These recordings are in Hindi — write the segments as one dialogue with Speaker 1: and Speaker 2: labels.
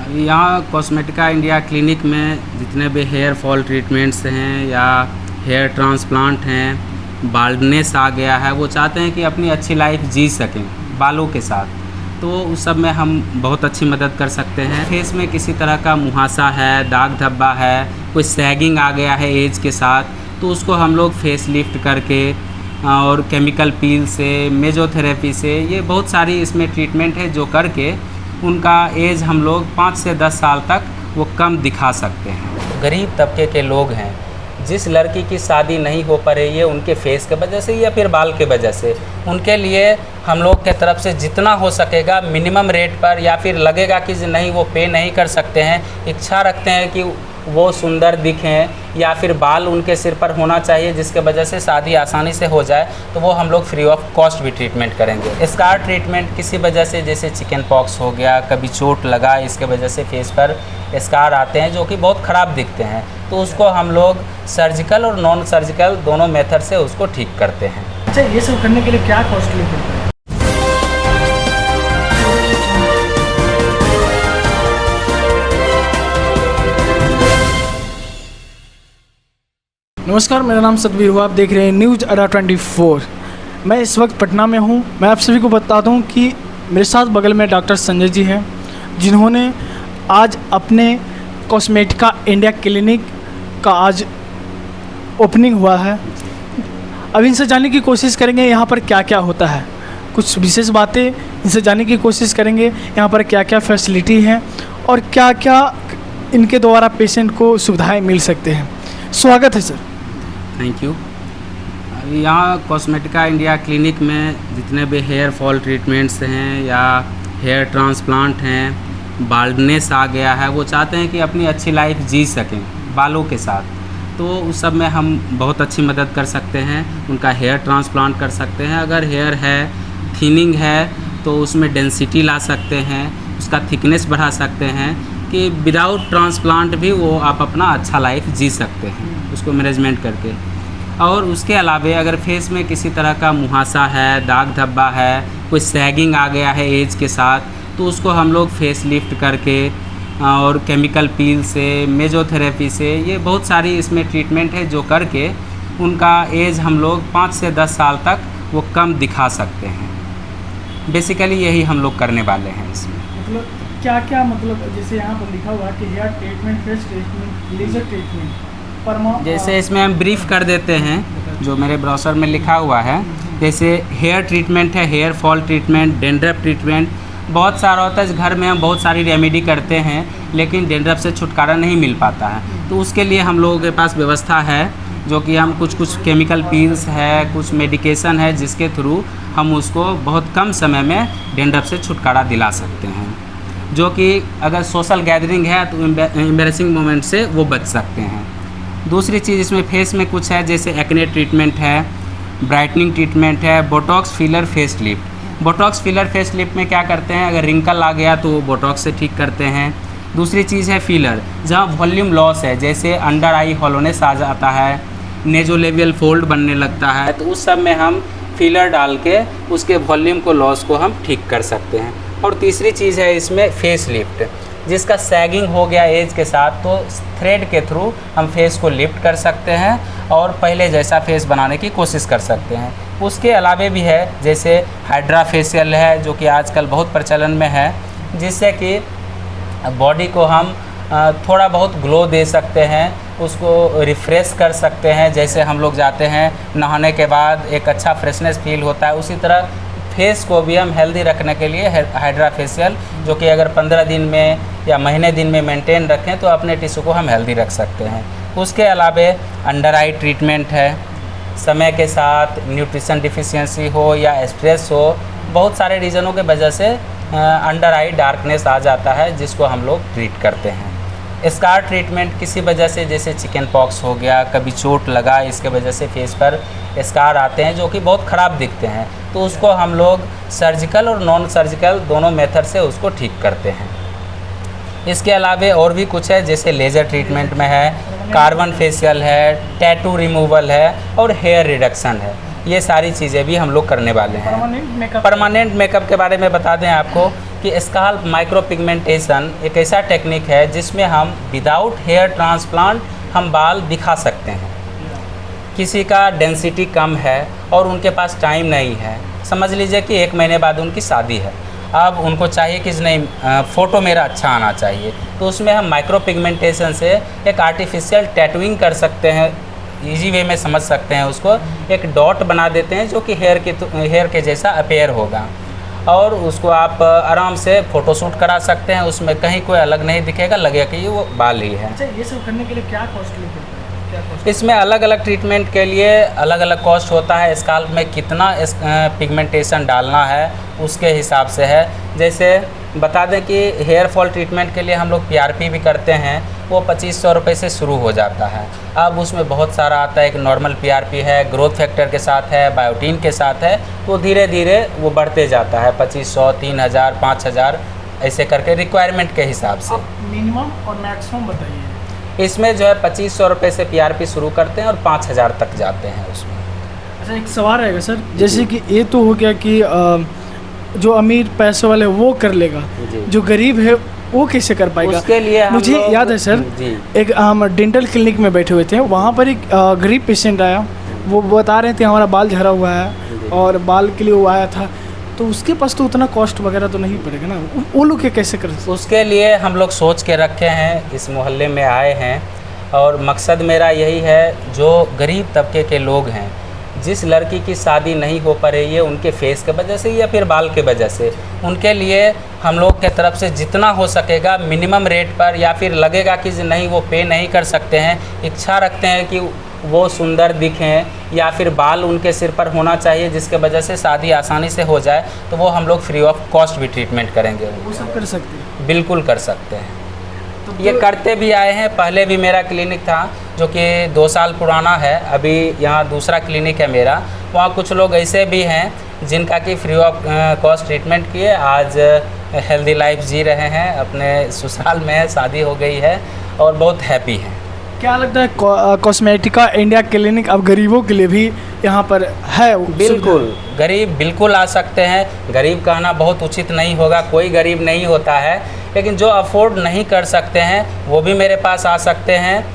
Speaker 1: यहाँ कॉस्मेटिका इंडिया क्लिनिक में जितने भी हेयर फॉल ट्रीटमेंट्स हैं या हेयर ट्रांसप्लांट हैं, बाल्डनेस आ गया है, वो चाहते हैं कि अपनी अच्छी लाइफ जी सकें बालों के साथ, तो उस सब में हम बहुत अच्छी मदद कर सकते हैं। फेस में किसी तरह का मुहासा है, दाग धब्बा है, कोई सैगिंग आ गया है एज के साथ, तो उसको हम लोग फेस लिफ्ट करके और केमिकल पील से, मेजोथेरेपी से, ये बहुत सारी इसमें ट्रीटमेंट है जो करके उनका एज हम लोग 5 से 10 साल तक वो कम दिखा सकते हैं। गरीब तबके के लोग हैं, जिस लड़की की शादी नहीं हो पा रही है उनके फेस के वजह से या फिर बाल के वजह से, उनके लिए हम लोग के तरफ से जितना हो सकेगा मिनिमम रेट पर, या फिर लगेगा कि नहीं वो पे नहीं कर सकते हैं, इच्छा रखते हैं कि वो सुंदर दिखें या फिर बाल उनके सिर पर होना चाहिए जिसके वजह से शादी आसानी से हो जाए, तो वो हम लोग फ्री ऑफ कॉस्ट भी ट्रीटमेंट करेंगे। स्कार ट्रीटमेंट किसी वजह से, जैसे चिकन पॉक्स हो गया, कभी चोट लगा, इसके वजह से फेस पर स्कार आते हैं जो कि बहुत ख़राब दिखते हैं, तो उसको हम लोग सर्जिकल और नॉन सर्जिकल दोनों मेथड से उसको ठीक करते हैं।
Speaker 2: अच्छा, ये सब करने के लिए क्या कॉस्टली पड़ता है? नमस्कार, मेरा नाम सतवीर हुआ, आप देख रहे हैं न्यूज़ अड्डा 24। मैं इस वक्त पटना में हूं। मैं आप सभी को बता दूं कि मेरे साथ बगल में डॉक्टर संजय जी हैं, जिन्होंने आज अपने कॉस्मेटिका इंडिया क्लिनिक का आज ओपनिंग हुआ है। अब इनसे जानने की कोशिश करेंगे यहाँ पर क्या क्या होता है, कुछ विशेष बातें इनसे जानने की कोशिश करेंगे, यहाँ पर क्या क्या फैसिलिटी हैं और क्या क्या इनके द्वारा पेशेंट को सुविधाएँ मिल सकते हैं। स्वागत है सर।
Speaker 1: Thank you. यहाँ कॉस्मेटिका इंडिया क्लिनिक में जितने भी हेयर फॉल ट्रीटमेंट्स हैं या हेयर ट्रांसप्लांट हैं, बाल्डनेस आ गया है, वो चाहते हैं कि अपनी अच्छी लाइफ जी सकें बालों के साथ, तो उस सब में हम बहुत अच्छी मदद कर सकते हैं। उनका हेयर ट्रांसप्लांट कर सकते हैं, अगर हेयर है, थिनिंग है तो उसमें डेंसिटी ला सकते हैं, उसका थिकनेस बढ़ा सकते हैं कि विदाउट ट्रांसप्लांट भी वो आप अपना अच्छा लाइफ जी सकते हैं उसको मैनेजमेंट करके। और उसके अलावे अगर फेस में किसी तरह का मुहासा है, दाग धब्बा है, कोई सैगिंग आ गया है एज के साथ, तो उसको हम लोग फेस लिफ्ट करके और केमिकल पील से, मेजोथेरेपी से, ये बहुत सारी इसमें ट्रीटमेंट है जो करके उनका एज हम लोग 5 से 10 साल तक वो कम दिखा सकते हैं। बेसिकली यही हम लोग करने वाले हैं इसमें।
Speaker 2: मतलब क्या क्या, मतलब जैसे यहाँ पर लिखा हुआ है कि hair treatment, face treatment, laser treatment,
Speaker 1: जैसे इसमें हम ब्रीफ कर देते हैं जो मेरे ब्राउज़र में लिखा हुआ है। जैसे हेयर ट्रीटमेंट है, hair fall treatment, dandruff treatment, बहुत सारा होता है। घर में हम बहुत सारी रेमेडी करते हैं लेकिन डेंड्रफ से छुटकारा नहीं मिल पाता है, तो उसके लिए हम लोगों के पास व्यवस्था है जो कि हम कुछ केमिकल पील्स है, कुछ मेडिकेशन है जिसके थ्रू हम उसको बहुत कम समय में डेंड्रफ से छुटकारा दिला सकते हैं, जो कि अगर सोशल गैदरिंग है तो एम्बैरेसिंग मोमेंट से वो बच सकते हैं। दूसरी चीज़ इसमें फेस में कुछ है, जैसे एक्ने ट्रीटमेंट है, ब्राइटनिंग ट्रीटमेंट है, Botox filler face lift. Botox filler face lift में क्या करते हैं, अगर रिंकल आ गया तो वो बोटॉक्स से ठीक करते हैं। दूसरी चीज़ है फिलर, जहाँ वॉल्यूम लॉस है, जैसे अंडर आई हॉलोनेस आ जाता है, नेजोलेबियल फोल्ड बनने लगता है, तो उस सब में हम फिलर डाल के उसके वॉल्यूम को, लॉस को हम ठीक कर सकते हैं। और तीसरी चीज़ है इसमें फेस लिफ्ट, जिसका सैगिंग हो गया एज के साथ, तो थ्रेड के थ्रू हम फेस को लिफ्ट कर सकते हैं और पहले जैसा फेस बनाने की कोशिश कर सकते हैं। उसके अलावे भी है, जैसे हाइड्रा फेशियल है जो कि आजकल बहुत प्रचलन में है, जिससे कि बॉडी को हम थोड़ा बहुत ग्लो दे सकते हैं, उसको रिफ़्रेश कर सकते हैं। जैसे हम लोग जाते हैं नहाने के बाद एक अच्छा फ्रेशनेस फील होता है, उसी तरह फेस को भी हम हेल्दी रखने के लिए हाइड्रा फेशियल, जो कि अगर 15 दिन में या महीने दिन में मेंटेन रखें तो अपने टिश्यू को हम हेल्दी रख सकते हैं। उसके अलावे अंडर आई ट्रीटमेंट है, समय के साथ न्यूट्रिशन डिफिशियंसी हो या स्ट्रेस हो, बहुत सारे रीज़नों के वजह से अंडर आई डार्कनेस आ जाता है, जिसको हम लोग ट्रीट करते हैं। स्कार ट्रीटमेंट किसी वजह से, जैसे चिकन पॉक्स हो गया, कभी चोट लगा, इसके वजह से फेस पर स्कार आते हैं जो कि बहुत ख़राब दिखते हैं, तो उसको हम लोग सर्जिकल और नॉन सर्जिकल दोनों मेथड से उसको ठीक करते हैं। इसके अलावे और भी कुछ है, जैसे लेज़र ट्रीटमेंट में है, कार्बन फेशियल है, टैटू रिमूवल है और हेयर रिडक्शन है। ये सारी चीज़ें भी हम लोग करने वाले हैं। परमानेंट मेकअप के बारे में बता दें आपको कि स्काल्प माइक्रो पिगमेंटेशन एक ऐसा टेक्निक है जिसमें हम विदाउट हेयर ट्रांसप्लांट हम बाल दिखा सकते हैं। किसी का डेंसिटी कम है और उनके पास टाइम नहीं है, समझ लीजिए कि 1 महीने बाद उनकी शादी है, अब उनको चाहिए कि नहीं फ़ोटो मेरा अच्छा आना चाहिए, तो उसमें हम माइक्रो पिगमेंटेशन से एक आर्टिफिशियल टैटूइंग कर सकते हैं। इजी वे में समझ सकते हैं उसको, एक डॉट बना देते हैं जो कि हेयर के जैसा अपीयर होगा और उसको आप आराम से फ़ोटोशूट करा सकते हैं। उसमें कहीं कोई अलग नहीं दिखेगा, लगेगा कि वो बाल ही है।
Speaker 2: अच्छा, ये सब करने के लिए क्या कॉस्टली पड़ता है?
Speaker 1: इसमें अलग अलग ट्रीटमेंट के लिए अलग अलग कॉस्ट होता है। स्काल्प में कितना पिगमेंटेशन डालना है उसके हिसाब से है। जैसे बता दें कि हेयर फॉल ट्रीटमेंट के लिए हम लोग PRP भी करते हैं, वो 2500 रुपये से शुरू हो जाता है। अब उसमें बहुत सारा आता है, एक नॉर्मल PRP है, ग्रोथ फैक्टर के साथ है, बायोटीन के साथ है, तो धीरे धीरे वो बढ़ते जाता है 2500, 3000, 5000 ऐसे करके रिक्वायरमेंट के हिसाब से।
Speaker 2: मिनिमम और मैक्सिमम बताइए।
Speaker 1: इसमें जो है 2500 रुपये से PRP शुरू करते हैं और 5000 तक जाते हैं उसमें।
Speaker 2: अच्छा, एक सवाल रहेगा सर, जैसे कि ये तो हो गया कि जो अमीर पैसे वाले वो कर लेगा, जो गरीब है वो कैसे कर पाएगा?
Speaker 1: उसके लिए
Speaker 2: मुझे याद है सर, एक हम डेंटल क्लिनिक में बैठे हुए थे, वहाँ पर एक गरीब पेशेंट आया, वो बता रहे थे हमारा बाल झड़ा हुआ है और बाल के लिए वो आया था, तो उसके पास तो उतना कॉस्ट वगैरह तो नहीं पड़ेगा ना, वो लोग क्या कैसे कर सकते?
Speaker 1: उसके लिए हम लोग सोच के रखे हैं, इस मोहल्ले में आए हैं और मकसद मेरा यही है, जो गरीब तबके के लोग हैं, जिस लड़की की शादी नहीं हो पा रही है उनके फेस के वजह से या फिर बाल के वजह से, उनके लिए हम लोग के तरफ से जितना हो सकेगा मिनिमम रेट पर, या फिर लगेगा कि नहीं वो पे नहीं कर सकते हैं, इच्छा रखते हैं कि वो सुंदर दिखें या फिर बाल उनके सिर पर होना चाहिए जिसके वजह से शादी आसानी से हो जाए, तो वो हम लोग फ्री ऑफ कॉस्ट भी ट्रीटमेंट करेंगे।
Speaker 2: वो सब कर सकते हैं? बिल्कुल
Speaker 1: कर सकते हैं। तो ये करते भी आए हैं। पहले भी मेरा क्लिनिक था जो कि 2 साल पुराना है, अभी यहाँ दूसरा क्लिनिक है मेरा। वहाँ कुछ लोग ऐसे भी हैं जिनका कि फ्री ऑफ कॉस्ट ट्रीटमेंट किए आज हेल्दी लाइफ जी रहे हैं, अपने ससुराल में शादी हो गई है और बहुत हैप्पी हैं।
Speaker 2: क्या लगता है कॉस्मेटिका इंडिया क्लिनिक अब गरीबों के लिए भी यहाँ पर है?
Speaker 1: बिल्कुल, गरीब बिल्कुल आ सकते हैं। गरीब कहना बहुत उचित नहीं होगा, कोई गरीब नहीं होता है, लेकिन जो अफोर्ड नहीं कर सकते हैं वो भी मेरे पास आ सकते हैं।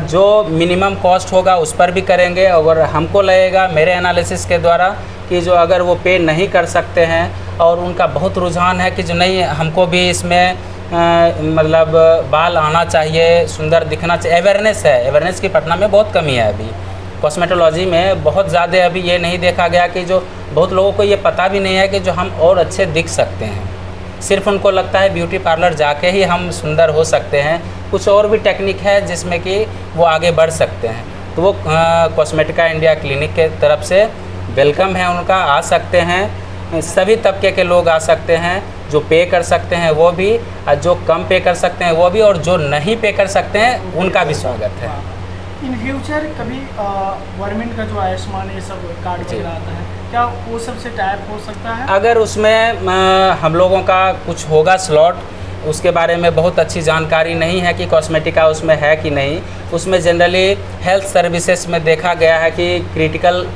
Speaker 1: जो मिनिमम कॉस्ट होगा उस पर भी करेंगे। अगर हमको लगेगा मेरे एनालिसिस के द्वारा कि जो अगर वो पे नहीं कर सकते हैं और उनका बहुत रुझान है कि जो नहीं हमको भी इसमें मतलब बाल आना चाहिए, सुंदर दिखना चाहिए, अवेयरनेस है, अवेयरनेस की पटना में बहुत कमी है अभी। कॉस्मेटोलॉजी में बहुत ज़्यादा अभी ये नहीं देखा गया कि जो बहुत लोगों को ये पता भी नहीं है कि जो हम और अच्छे दिख सकते हैं। सिर्फ उनको लगता है ब्यूटी पार्लर जाके ही हम सुंदर हो सकते हैं। कुछ और भी टेक्निक है जिसमें कि वो आगे बढ़ सकते हैं, तो वो कॉस्मेटिका इंडिया क्लिनिक के तरफ से वेलकम है उनका, आ सकते हैं। सभी तबके के लोग आ सकते हैं, जो पे कर सकते हैं वो भी, और जो कम पे कर सकते हैं वो भी, और जो नहीं पे कर सकते हैं उनका भी स्वागत है।
Speaker 2: इन फ्यूचर कभी गवर्नमेंट का जो आयुष्मान ये सब कार्ड चल रहा है, क्या वो सबसे टाइप हो सकता है?
Speaker 1: अगर उसमें हम लोगों का कुछ होगा स्लॉट, उसके बारे में बहुत अच्छी जानकारी नहीं है कि कॉस्मेटिका उसमें है कि नहीं। उसमें जनरली हेल्थ सर्विसेज में देखा गया है कि क्रिटिकल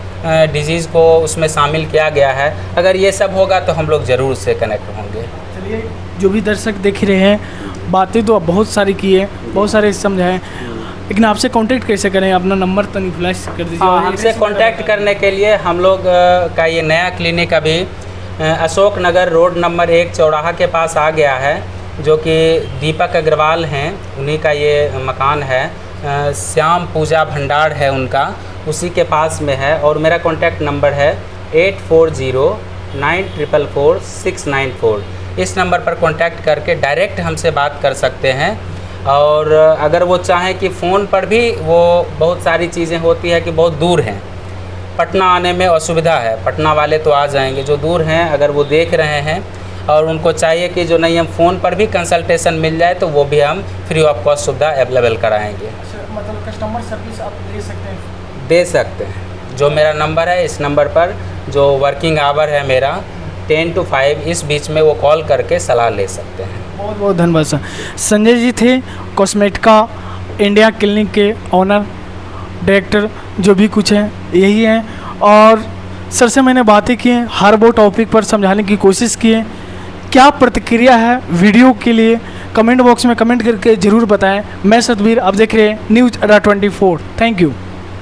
Speaker 1: डिजीज़ को उसमें शामिल किया गया है। अगर ये सब होगा तो हम लोग ज़रूर से कनेक्ट होंगे।
Speaker 2: चलिए, जो भी दर्शक देख रहे हैं, बातें तो आप बहुत सारी की है, बहुत सारे समझाएं, लेकिन आपसे कांटेक्ट कैसे करें? अपना नंबर तो नहीं फ्लैश कर दीजिए।
Speaker 1: हमसे कांटेक्ट करने के लिए हम लोग का ये नया क्लिनिक अभी अशोक नगर रोड नंबर 1 चौराहा के पास आ गया है, जो कि दीपक अग्रवाल हैं, उन्हीं का ये मकान है। श्याम पूजा भंडार है उनका, उसी के पास में है। और मेरा कॉन्टैक्ट नंबर है 8409444694। इस नंबर पर कॉन्टैक्ट करके डायरेक्ट हमसे बात कर सकते हैं। और अगर वो चाहें कि फ़ोन पर भी, वो बहुत सारी चीज़ें होती है कि बहुत दूर हैं, पटना आने में असुविधा है, पटना वाले तो आ जाएंगे, जो दूर हैं अगर वो देख रहे हैं और उनको चाहिए कि जो नहीं हम फ़ोन पर भी कंसल्टेशन मिल जाए, तो वो भी हम फ्री ऑफ कॉस्ट सुविधा अवेलेबल कराएंगे।
Speaker 2: मतलब कस्टमर सर्विस आप दे सकते हैं?
Speaker 1: दे सकते हैं। जो मेरा नंबर है, इस नंबर पर जो वर्किंग आवर है मेरा 10 to 5, इस बीच में वो कॉल करके सलाह ले सकते हैं।
Speaker 2: बहुत बहुत धन्यवाद सर। संजय जी थे कॉस्मेटिका इंडिया क्लिनिक के ऑनर, डायरेक्टर, जो भी कुछ है यही है। और सर से मैंने बातें की हैं, हर वो टॉपिक पर समझाने की कोशिश की है। क्या प्रतिक्रिया है वीडियो के लिए कमेंट बॉक्स में कमेंट करके ज़रूर बताएं। मैं सतबीर, आप देख रहे हैं न्यूज़ अड्डा 24। Thank you.